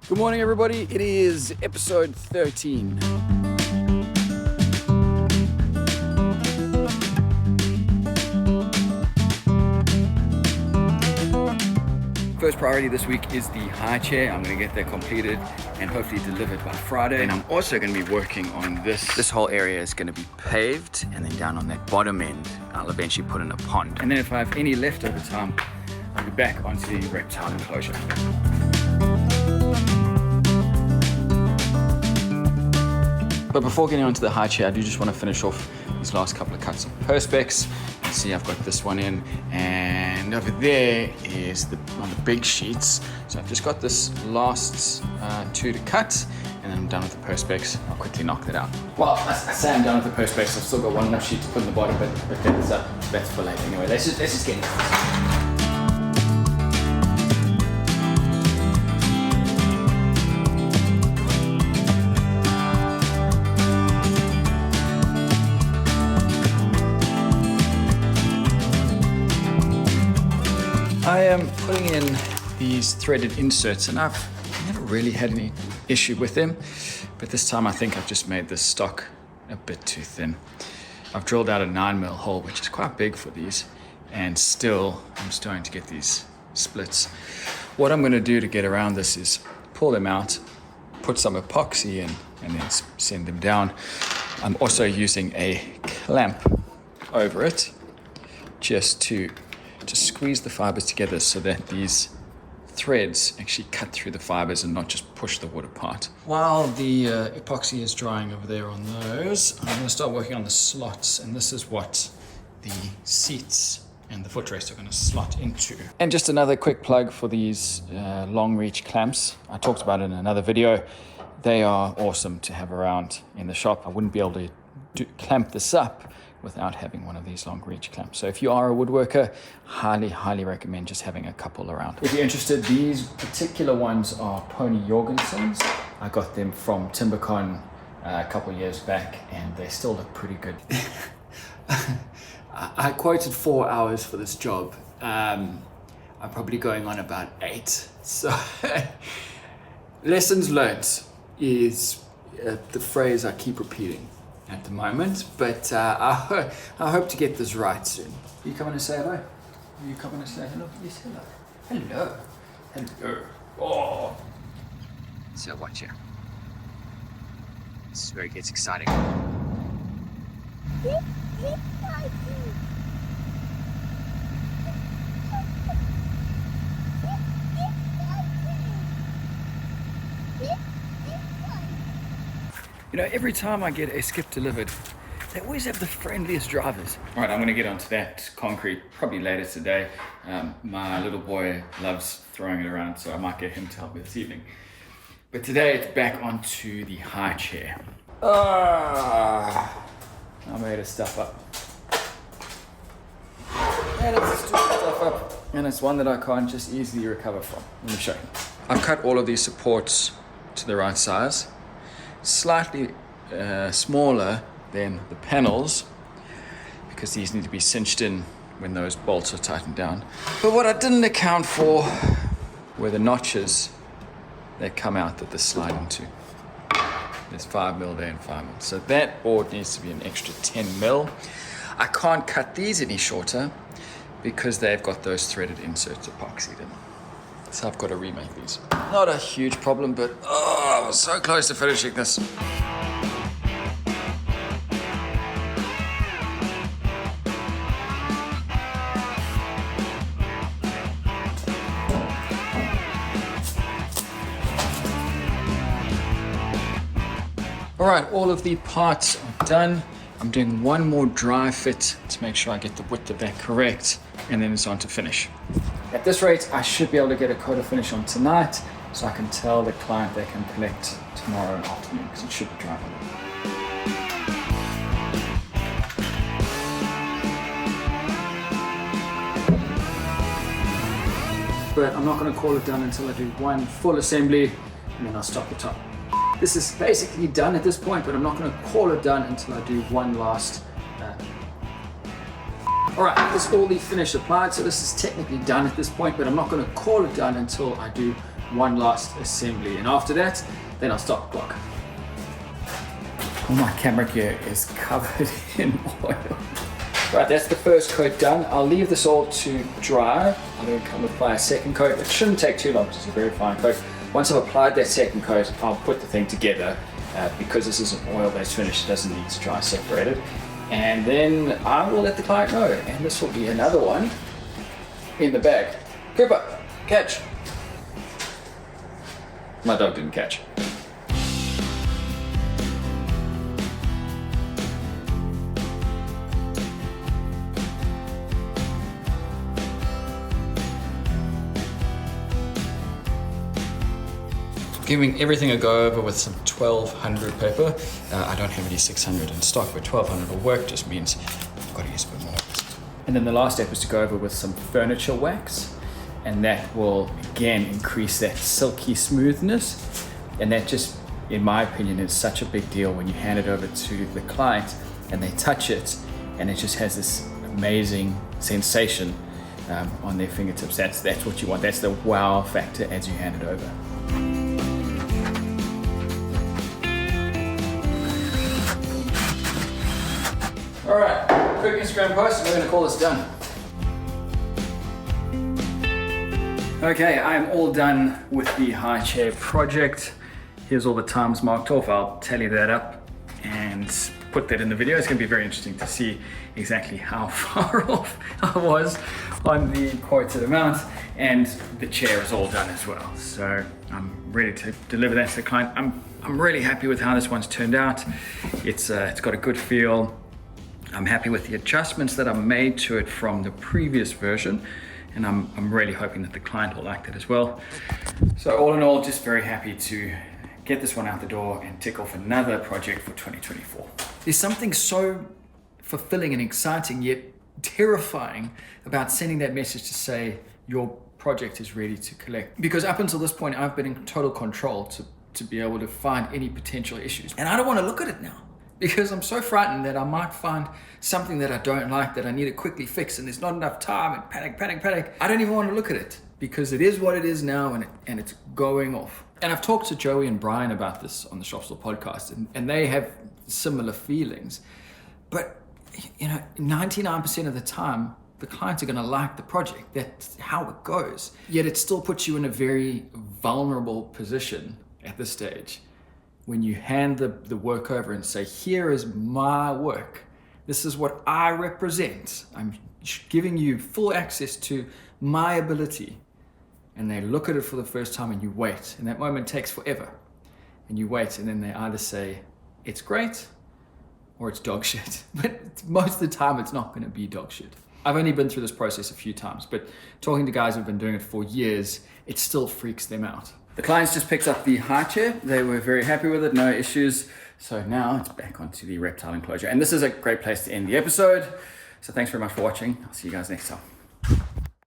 Good morning, everybody. It is episode 13. First priority this week is the high chair. I'm going to get that completed and hopefully delivered by Friday. And I'm also going to be working on this. This whole area is going to be paved, and then down on that bottom end, I'll eventually put in a pond. And then if I have any leftover time, I'll be back onto the reptile enclosure. But before getting onto the high chair, I do just want to finish off these last couple of cuts of perspex. You see I've got this one in, and over there is one of the big sheets. So I've just got this last two to cut, and then I'm done with the perspex. I'll quickly knock that out. Well, I say I'm done with the perspex. I've still got one more sheet to put in the bottom, but that's for later. Anyway, let's just get into it. I am putting in these threaded inserts, and I've never really had any issue with them, but this time I think I've just made this stock a bit too thin. I've drilled out a 9mm hole, which is quite big for these, and still I'm starting to get these splits. What I'm going to do to get around this is pull them out, put some epoxy in, and then send them down. I'm also using a clamp over it just to squeeze the fibers together so that these threads actually cut through the fibers and not just push the wood apart. While the epoxy is drying over there on those, I'm going to start working on the slots, and this is what the seats and the footrest are going to slot into. And just another quick plug for these long reach clamps. I talked about it in another video. They are awesome to have around in the shop. I wouldn't be able to clamp this up without having one of these long reach clamps. So if you are a woodworker, highly recommend just having a couple around. If you're interested, these particular ones are Pony Jorgensen's. I got them from TimberCon a couple years back, and they still look pretty good. I quoted 4 hours for this job. I'm probably going on about 8. So lessons learned is the phrase I keep repeating at the moment, but I hope to get this right soon. Are you coming to say hello? Are you coming to say hello? Yes, hello. Hello. Oh. So watch here. This is where it gets exciting. You know, every time I get a skip delivered, they always have the friendliest drivers. All right, I'm gonna get onto that concrete probably later today. My little boy loves throwing it around, so I might get him to help me this evening. But today it's back onto the high chair. I made a stuff up. And it's a stupid stuff up. And it's one that I can't just easily recover from. Let me show you. I've cut all of these supports to the right size. Slightly smaller than the panels, because these need to be cinched in when those bolts are tightened down. But what I didn't account for were the notches that come out that this slide into. There's 5mm there and 5mm. So that board needs to be an extra 10mm. I can't cut these any shorter because they've got those threaded inserts epoxied in. So I've got to remake these. Not a huge problem, but I was so close to finishing this. All right, all of the parts are done. I'm doing one more dry fit to make sure I get the width of that correct, and then it's on to finish. At this rate, I should be able to get a coat of finish on tonight, so I can tell the client they can collect tomorrow afternoon, because it should be dry by then. But I'm not going to call it done until I do one full assembly, and then I'll stop the top. This is basically done at this point, but I'm not going to call it done until I do one last. Alright, this is all the finish applied, so this is technically done at this point, but I'm not going to call it done until I do one last assembly, and after that, then I'll stop the clock. All my camera gear is covered in oil. Right, that's the first coat done. I'll leave this all to dry. I'm going to come apply a second coat. It shouldn't take too long, it's a very fine coat. Once I've applied that second coat, I'll put the thing together. Because this is an oil-based finish, it doesn't need to dry separated. And then I will let the client know. And this will be another one in the bag. Cooper, catch. My dog didn't catch. Giving everything a go over with some 1200 paper. I don't have any 600 in stock, but 1200 will work, just means I've got to use a bit more. And then the last step is to go over with some furniture wax, and that will again increase that silky smoothness. And that just, in my opinion, is such a big deal when you hand it over to the client and they touch it, and it just has this amazing sensation on their fingertips. That's what you want. That's the wow factor as you hand it over. All right, quick Instagram post, and we're gonna call this done. Okay, I'm all done with the high chair project. Here's all the times marked off. I'll tally that up and put that in the video. It's gonna be very interesting to see exactly how far off I was on the quoted amount, and the chair is all done as well. So I'm ready to deliver that to the client. I'm really happy with how this one's turned out. It's got a good feel. I'm happy with the adjustments that I made to it from the previous version, and I'm really hoping that the client will like that as well. So all in all, just very happy to get this one out the door and tick off another project for 2024. There's something so fulfilling and exciting yet terrifying about sending that message to say your project is ready to collect. Because up until this point, I've been in total control to be able to find any potential issues. And I don't want to look at it now, because I'm so frightened that I might find something that I don't like, that I need to quickly fix, and there's not enough time, and panic. I don't even want to look at it, because it is what it is now, and it's going off. And I've talked to Joey and Brian about this on the Shop Store podcast, and they have similar feelings. But 99% of the time, the clients are going to like the project. That's how it goes. Yet it still puts you in a very vulnerable position at this stage, when you hand the work over and say, here is my work. This is what I represent. I'm giving you full access to my ability. And they look at it for the first time, and you wait. And that moment takes forever. And you wait, and then they either say, it's great, or it's dog shit. But most of the time, it's not gonna be dog shit. I've only been through this process a few times, but talking to guys who've been doing it for years, it still freaks them out. The clients just picked up the high chair. They were very happy with it, no issues. So now it's back onto the reptile enclosure. And this is a great place to end the episode. So thanks very much for watching. I'll see you guys next time.